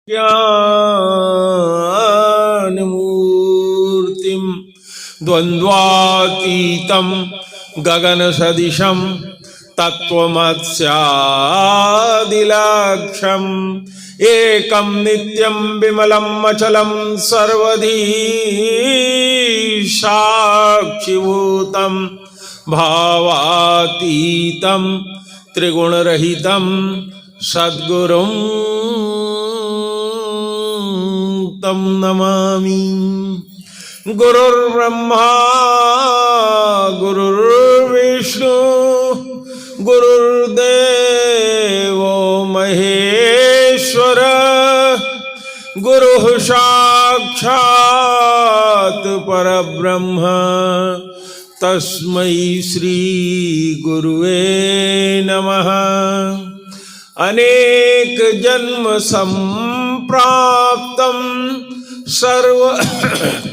ज्ञानमूर्तिं द्वन्द्वातीतं गगनसदृशं तत्त्वमस्यादिलक्ष्यम् एकं नित्यं विमलं अचलं सर्वधी साक्षिभूतं भावातीतं त्रिगुणरहितं सद्गुरुं तं नमामि। गुरुर्ब्रह्मा गुरुर्विष्णु गुरुर्देवो महेश्वर गुरुः साक्षात् परब्रह्म तस्मै श्री गुरुवे नमः। अनेक जन्म संप्राप्तं सर्व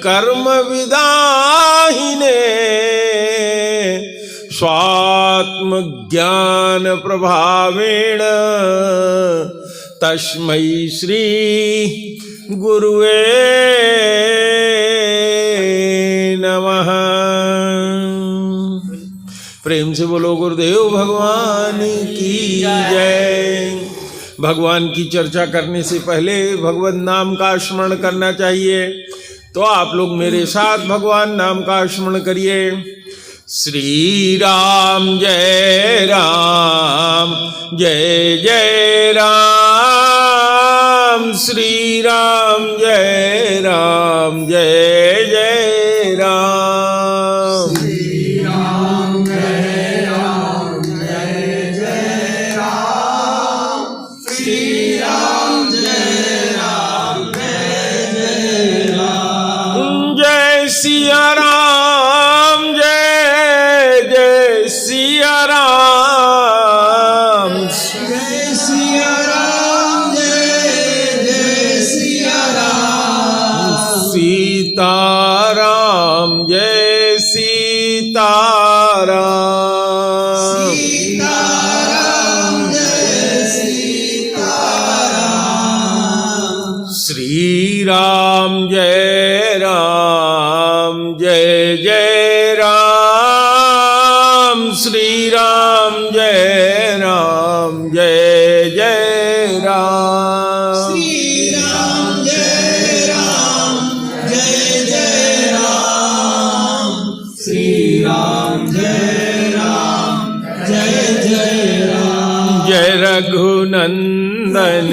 कर्म विदाहिने स्वात्म ज्ञान प्रभावेण तस्मै श्री गुरुवे नमः। प्रेम से बोलो गुरुदेव भगवान की जय। भगवान की चर्चा करने से पहले भगवत नाम का स्मरण करना चाहिए, तो आप लोग मेरे साथ भगवान नाम का स्मरण करिए। श्री राम जय जय राम, श्री राम जय जय राम। सिया राम जय जय सिया राम, जय सिया राम जय जय सिया राम। सीताराम जय सीताराम, सीताराम जय सीताराम। श्री राम जय जय राम, श्री राम जय जय राम। श्री राम जय जय राम, श्री राम जय जय राम। जय रघुनंदन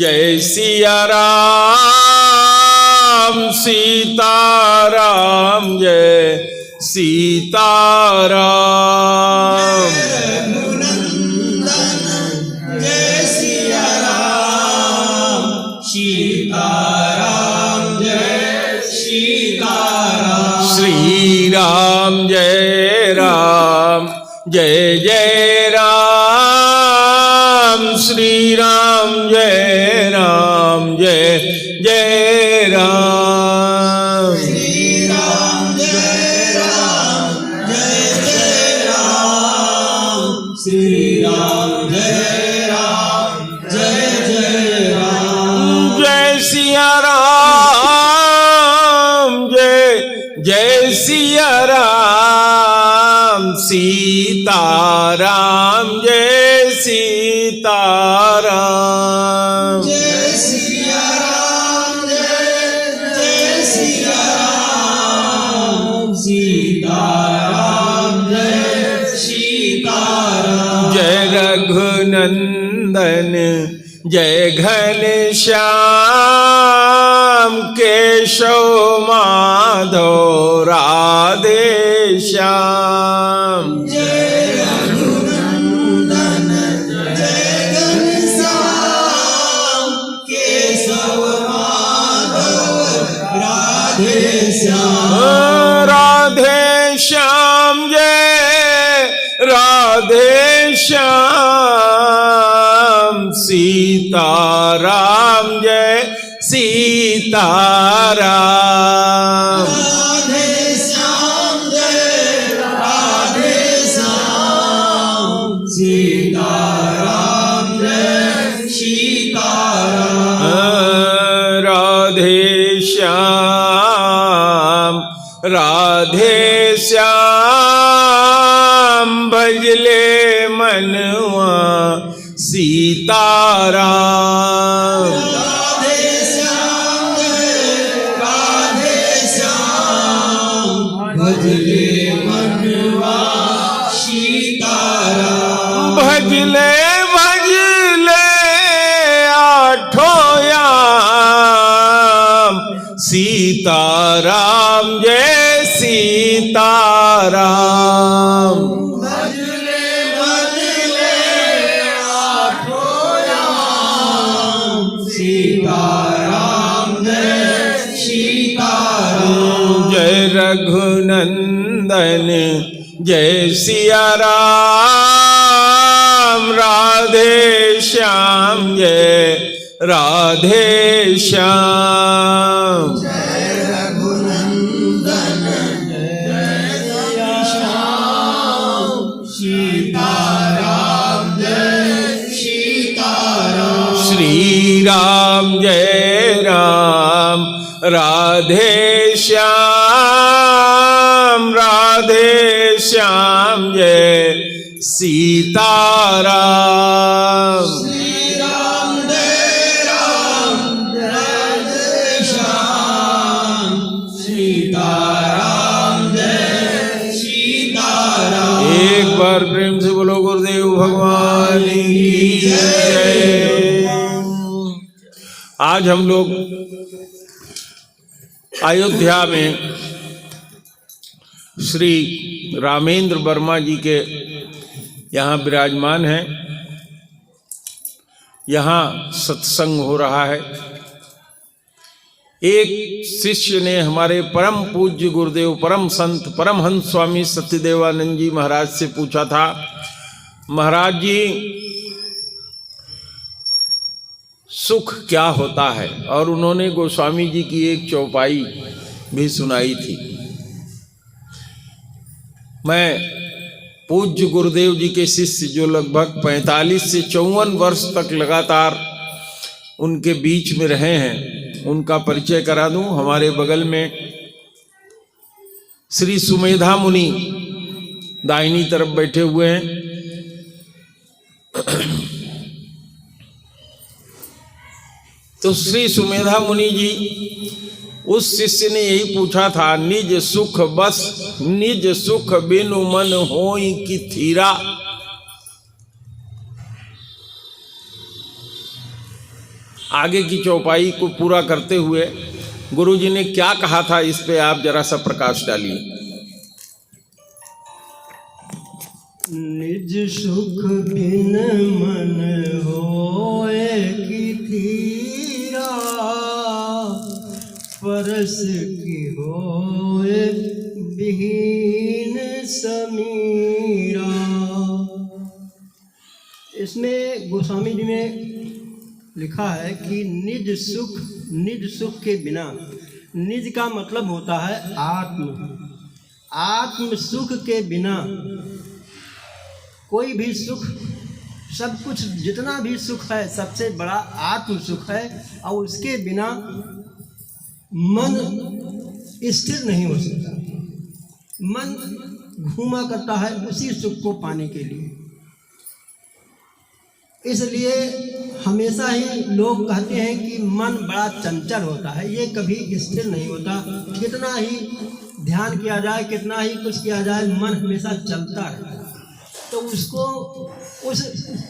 जय सिया राम, सीताराम जय सीताराम। रघुनंदन जय सिया राम, सीताराम जय सीताराम। श्री राम जय जय राम, श्री राम जय जय राम। श्री राम जय जय राम, श्री राम जय जय राम। जय सिया राम जय सिया राम, सीताराम जय सीताराम। जय सिया राम जय सिया राम, सीताराम जय सीताराम। जय रघुनंदन जय घनश्याम, केशव माधव राधे श्याम। जय रघुनंदन जय घनश्याम, केशव माधव राधे श्याम। राधे श्याम जय राधे श्याम, सीताराम जय सीताराम। राधे श्याम जय राधे श्याम, सीताराम जय सीताराम। राधे श्याम भजले मनवा सीताराम। राधे श्याम भजले मनवा सीताराम। भजले भजले आठों याम सीताराम जय सीताराम। भजले भजले आठों याम सीताराम जय सीताराम। जय रघुनंदन जय सिया राम। राधे श्याम जय राधे श्याम। जय रघुनंदन जय सिया श्याम सीताराम जय सीताराम। श्री राम जय राम राधे श्याम। राधे श्याम जय सीताराम। श्री राम जय श्याम सीताराम जय सीताराम। एक बार प्रेम से बोलो गुरुदेव भगवान की जय। आज हम लोग अयोध्या में श्री रामेंद्र वर्मा जी के यहाँ विराजमान हैं। यहाँ सत्संग हो रहा है। एक शिष्य ने हमारे परम पूज्य गुरुदेव परम संत परमहंस स्वामी सत्यदेवानंद जी महाराज से पूछा था, महाराज जी सुख क्या होता है? और उन्होंने गोस्वामी जी की एक चौपाई भी सुनाई थी। मैं पूज्य गुरुदेव जी के शिष्य जो लगभग 45 से 54 वर्ष तक लगातार उनके बीच में रहे हैं, उनका परिचय करा दूं। हमारे बगल में श्री सुमेधा मुनि दाहिनी तरफ बैठे हुए हैं। तो श्री सुमेधा मुनि जी, उस शिष्य ने यही पूछा था, निज सुख बस निज सुख बिनु मन होई कि थीरा। आगे की चौपाई को पूरा करते हुए गुरु जी ने क्या कहा था, इस पे आप जरा सा प्रकाश डालिए। निज सुख बिन मन होए कि थीरा, परस की होए विहीन समीरा। इसमें गोस्वामी जी ने लिखा है कि निज सुख के बिना, निज का मतलब होता है आत्म सुख के बिना कोई भी सुख, सब कुछ जितना भी सुख है सबसे बड़ा आत्म सुख है, और उसके बिना मन स्थिर नहीं हो सकता। मन घूमा करता है उसी सुख को पाने के लिए। इसलिए हमेशा ही लोग कहते हैं कि मन बड़ा चंचल होता है, ये कभी स्थिर नहीं होता। कितना ही ध्यान किया जाए, कितना ही कुछ किया जाए, मन हमेशा चलता रहता है। तो उसको उस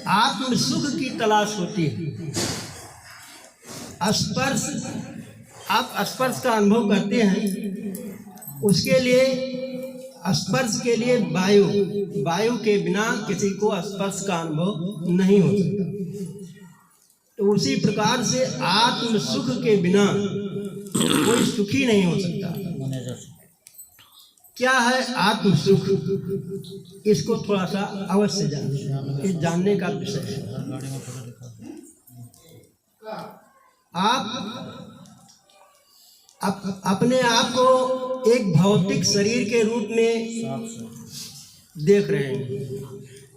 आत्म सुख की तलाश होती है। स्पर्श, आप स्पर्श का अनुभव करते हैं, उसके लिए स्पर्श के लिए वायु के बिना किसी को स्पर्श का अनुभव नहीं हो सकता। तो उसी प्रकार से आत्म सुख के बिना कोई सुखी नहीं हो सकता। क्या है आत्म सुख, इसको थोड़ा सा अवश्य जानिए, ये जानने का विषय है। आप अपने आप को एक भौतिक शरीर के रूप में देख रहे हैं।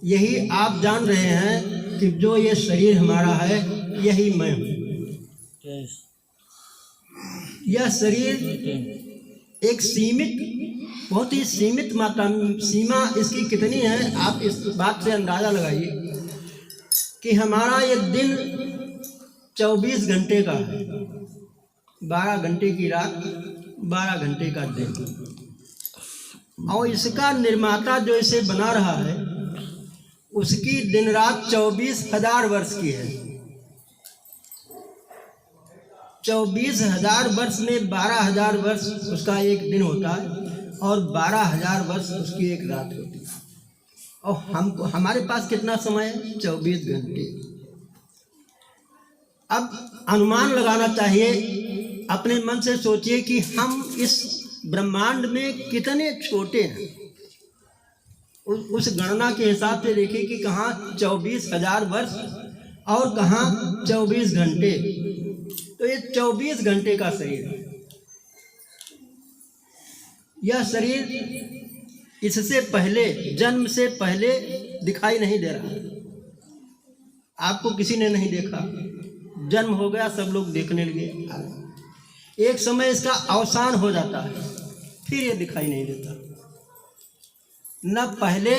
यही आप जान रहे हैं कि जो ये शरीर हमारा है यही मैं हूँ। यह शरीर एक सीमित बहुत ही सीमित मात्रा में, सीमा इसकी कितनी है आप इस बात से अंदाज़ा लगाइए कि हमारा ये दिन 24 घंटे का है, 12 घंटे की रात, 12 घंटे का दिन, और इसका निर्माता जो इसे बना रहा है उसकी दिन रात 24,000 वर्ष की है। 24,000 वर्ष में 12,000 वर्ष उसका एक दिन होता है और 12,000 वर्ष उसकी एक रात होती है। और हमको हमारे पास कितना समय है? 24 घंटे। अब अनुमान लगाना चाहिए, अपने मन से सोचिए कि हम इस ब्रह्मांड में कितने छोटे हैं। उस गणना के हिसाब से देखिए कि कहाँ 24,000 वर्ष और कहाँ 24 घंटे। तो ये 24 घंटे का शरीर है। यह शरीर इससे पहले, जन्म से पहले दिखाई नहीं दे रहा। आपको किसी ने नहीं देखा, जन्म हो गया, सब लोग देखने लगे। एक समय इसका अवसान हो जाता है, फिर ये दिखाई नहीं देता। न पहले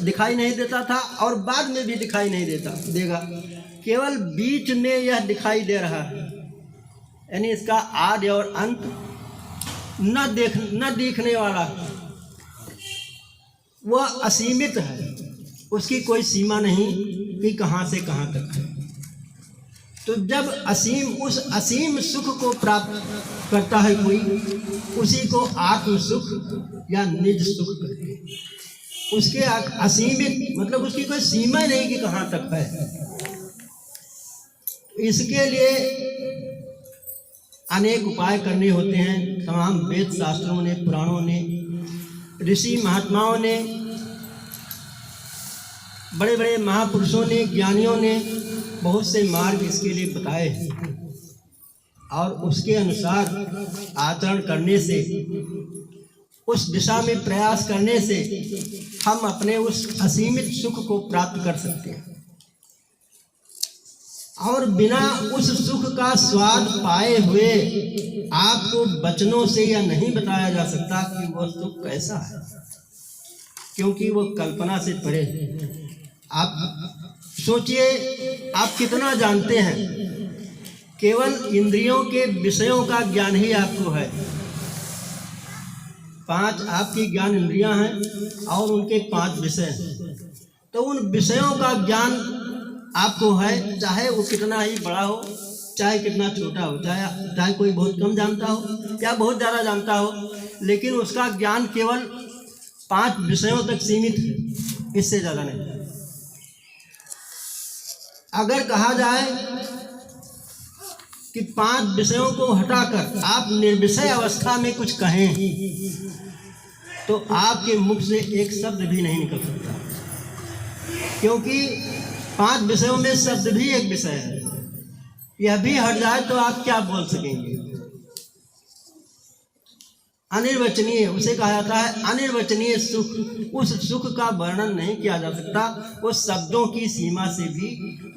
दिखाई नहीं देता था और बाद में भी दिखाई नहीं देगा, केवल बीच में यह दिखाई दे रहा है। यानी इसका आदि और अंत न दिखने वाला है, वह असीमित है, उसकी कोई सीमा नहीं कि कहाँ से कहाँ तक है। तो जब उस असीम सुख को प्राप्त करता है कोई, उसी को आत्म सुख या निज सुख कहते हैं। उसके असीमित मतलब उसकी कोई सीमा नहीं कि कहाँ तक है। इसके लिए अनेक उपाय करने होते हैं। तमाम वेद शास्त्रों ने, पुराणों ने, ऋषि महात्माओं ने, बड़े बड़े महापुरुषों ने, ज्ञानियों ने बहुत से मार्ग इसके लिए बताए हैं। और उसके अनुसार आचरण करने से, उस दिशा में प्रयास करने से हम अपने उस असीमित सुख को प्राप्त कर सकते हैं। और बिना उस सुख का स्वाद पाए हुए आपको वचनों से यह नहीं बताया जा सकता कि वह सुख कैसा है, क्योंकि वह कल्पना से परे है। आप सोचिए, आप कितना जानते हैं? केवल इंद्रियों के विषयों का ज्ञान ही आपको है। 5 आपकी ज्ञान इंद्रियां हैं और उनके 5 विषय हैं। तो उन विषयों का ज्ञान आपको है, चाहे वो कितना ही बड़ा हो, चाहे कितना छोटा हो, चाहे कोई बहुत कम जानता हो या बहुत ज़्यादा जानता हो, लेकिन उसका ज्ञान केवल 5 विषयों तक सीमित है, इससे ज़्यादा नहीं। अगर कहा जाए कि 5 विषयों को हटाकर आप निर्विषय अवस्था में कुछ कहें, तो आपके मुख से एक शब्द भी नहीं निकल सकता, क्योंकि 5 विषयों में शब्द भी एक विषय है। यह भी हट जाए तो आप क्या बोल सकेंगे? अनिर्वचनीय, उसे कहा जाता है अनिर्वचनीय सुख। उस सुख का वर्णन नहीं किया जा सकता, वो शब्दों की सीमा से भी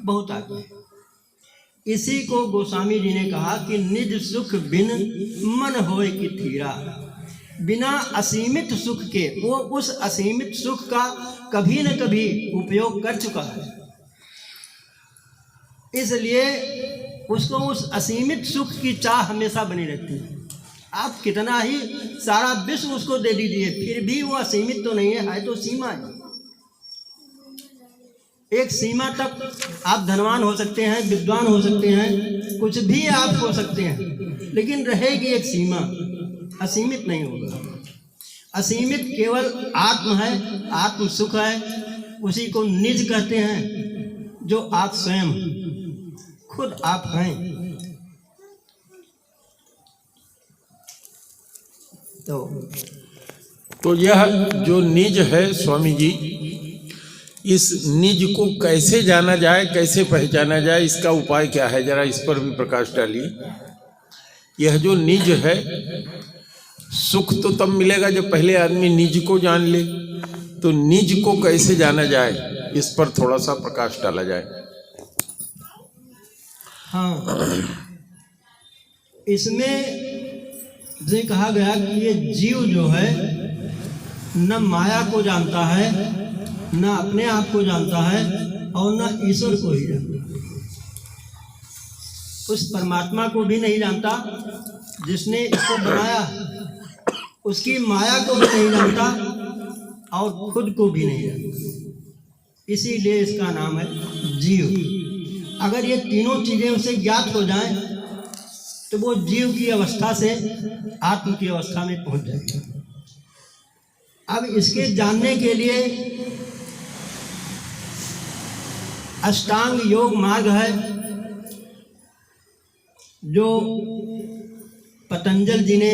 बहुत आगे है। इसी को गोस्वामी जी ने कहा कि निज सुख बिन मन होए कि थीरा। बिना असीमित सुख के, वो उस असीमित सुख का कभी न कभी उपयोग कर चुका है, इसलिए उसको उस असीमित सुख की चाह हमेशा बनी रहती है। आप कितना ही सारा विश्व उसको दे दीजिए, फिर भी वो असीमित तो नहीं है तो सीमा है। एक सीमा तक आप धनवान हो सकते हैं, विद्वान हो सकते हैं, कुछ भी आप हो सकते हैं, लेकिन रहेगी एक सीमा, असीमित नहीं होगा। असीमित केवल आत्म है, आत्म सुख है, उसी को निज कहते हैं, जो आप स्वयं खुद आप हैं। तो यह जो निज है स्वामी जी, इस निज को कैसे जाना जाए, कैसे पहचाना जाए, इसका उपाय क्या है? जरा इस पर भी प्रकाश डालिए। यह जो निज है, सुख तो तब मिलेगा जब पहले आदमी निज को जान ले। तो निज को कैसे जाना जाए, इस पर थोड़ा सा प्रकाश डाला जाए। हाँ, इसमें से कहा गया कि ये जीव जो है न माया को जानता है, न अपने आप को जानता है और न ईश्वर को ही जानता है। उस परमात्मा को भी नहीं जानता जिसने इसको बनाया, उसकी माया को भी नहीं जानता और खुद को भी नहीं जानता। इसीलिए इसका नाम है जीव। अगर ये तीनों चीज़ें उसे ज्ञात हो जाएं तो वो जीव की अवस्था से आत्म की अवस्था में पहुंच जाएगा। अब इसके जानने के लिए अष्टांग योग मार्ग है जो पतंजलि जी ने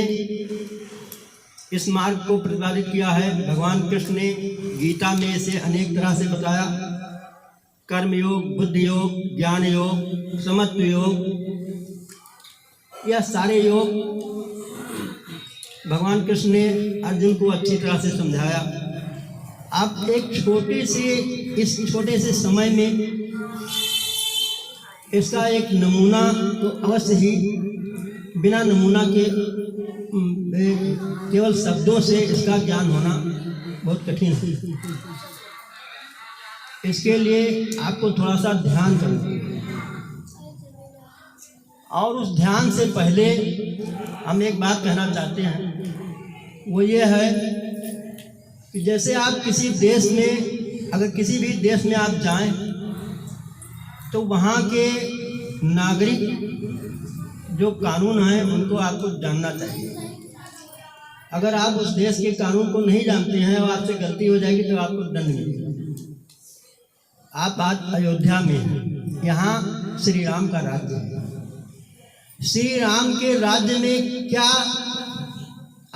इस मार्ग को प्रतिपादित किया है। भगवान कृष्ण ने गीता में इसे अनेक तरह से बताया। कर्म योग, बुद्धि योग, ज्ञान योग, समत्व योग, यह सारे योग भगवान कृष्ण ने अर्जुन को अच्छी तरह से समझाया। आप एक इस छोटे से समय में इसका एक नमूना तो अवश्य ही, बिना नमूना के केवल शब्दों से इसका ज्ञान होना बहुत कठिन है। इसके लिए आपको थोड़ा सा ध्यान करना है। और उस ध्यान से पहले हम एक बात कहना चाहते हैं, वो ये है कि जैसे आप किसी देश में, अगर किसी भी देश में आप जाएं तो वहाँ के नागरिक जो कानून हैं उनको आपको जानना चाहिए। अगर आप उस देश के कानून को नहीं जानते हैं और आपसे गलती हो जाएगी तो आपको दंड मिलेगा। आप आज अयोध्या में हैं, यहाँ श्री राम का राज्य है। श्री राम के राज्य में क्या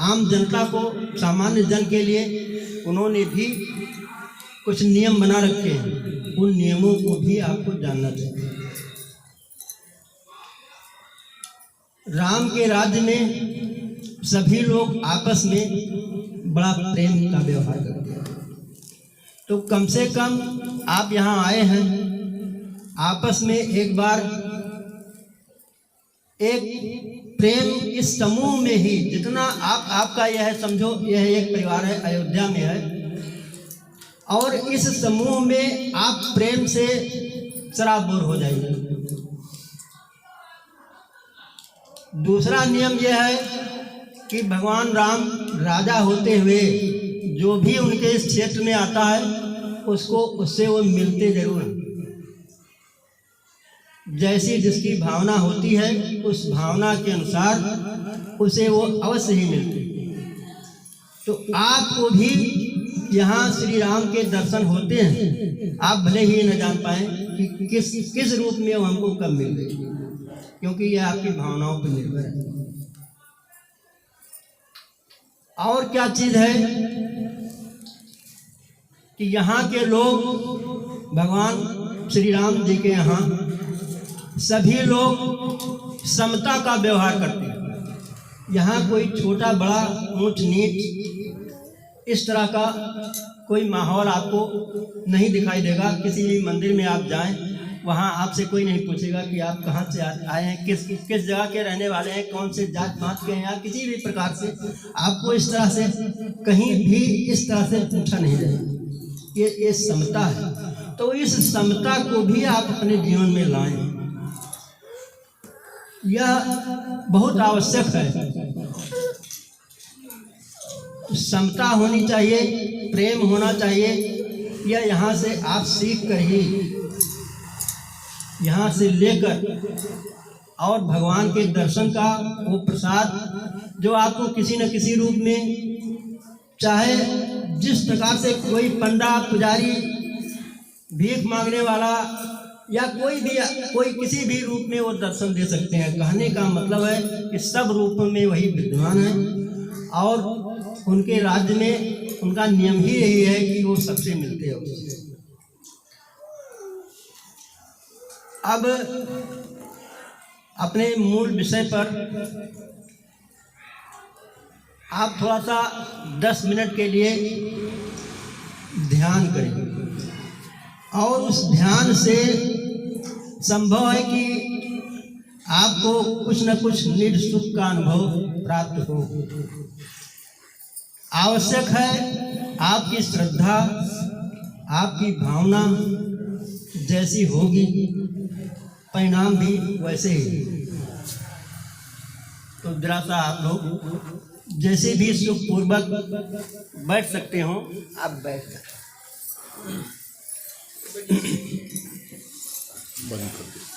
आम जनता को, सामान्य जन के लिए उन्होंने भी कुछ नियम बना रखे हैं। उन नियमों को भी आपको जानना चाहिए। राम के राज्य में सभी लोग आपस में बड़ा प्रेम का व्यवहार करते हैं। तो कम से कम आप यहाँ आए हैं, आपस में एक बार एक प्रेम इस समूह में ही, जितना आपका यह है, समझो यह एक परिवार है, अयोध्या में है, और इस समूह में आप प्रेम से सराबोर हो जाइए। दूसरा नियम यह है कि भगवान राम राजा होते हुए जो भी उनके इस क्षेत्र में आता है उससे वो मिलते जरूर हैं। जैसी जिसकी भावना होती है उस भावना के अनुसार उसे वो अवश्य ही मिलते हैं। तो आपको भी यहाँ श्री राम के दर्शन होते हैं। आप भले ही न जान पाएँ कि किस रूप में वो हमको कब मिल गई, क्योंकि यह आपकी भावनाओं पर निर्भर है। और क्या चीज़ है कि यहाँ के लोग भगवान श्री राम जी के यहाँ सभी लोग समता का व्यवहार करते हैं। यहाँ कोई छोटा बड़ा, ऊंच नीच इस तरह का कोई माहौल आपको नहीं दिखाई देगा। किसी भी मंदिर में आप जाएं, वहाँ आपसे कोई नहीं पूछेगा कि आप कहाँ से आए हैं, किस जगह के रहने वाले हैं, कौन से जात पात के हैं, या किसी भी प्रकार से आपको इस तरह से कहीं भी इस तरह से पूछा नहीं जाएगा। ये समता है। तो इस समता को भी आप अपने जीवन में लाएं, यह बहुत आवश्यक है। समता होनी चाहिए, प्रेम होना चाहिए। यह यहाँ से आप सीख कर ही, यहाँ से लेकर और भगवान के दर्शन का वो प्रसाद जो आपको किसी न किसी रूप में, चाहे जिस प्रकार से कोई पंडा, पुजारी, भीख मांगने वाला या कोई किसी भी रूप में वो दर्शन दे सकते हैं। कहने का मतलब है कि सब रूप में वही विद्यमान है और उनके राज्य में उनका नियम ही यही है कि वो सबसे मिलते हैं। अब अपने मूल विषय पर आप थोड़ा सा 10 मिनट के लिए ध्यान करें और उस ध्यान से संभव है कि आपको कुछ न कुछ निज सुख का अनुभव प्राप्त हो। आवश्यक है आपकी श्रद्धा, आपकी भावना जैसी होगी परिणाम भी वैसे ही। तो जरा सा आप लोग जैसे भी सुखपूर्वक बैठ सकते हो, आप बैठ सकते। बंद कर दो।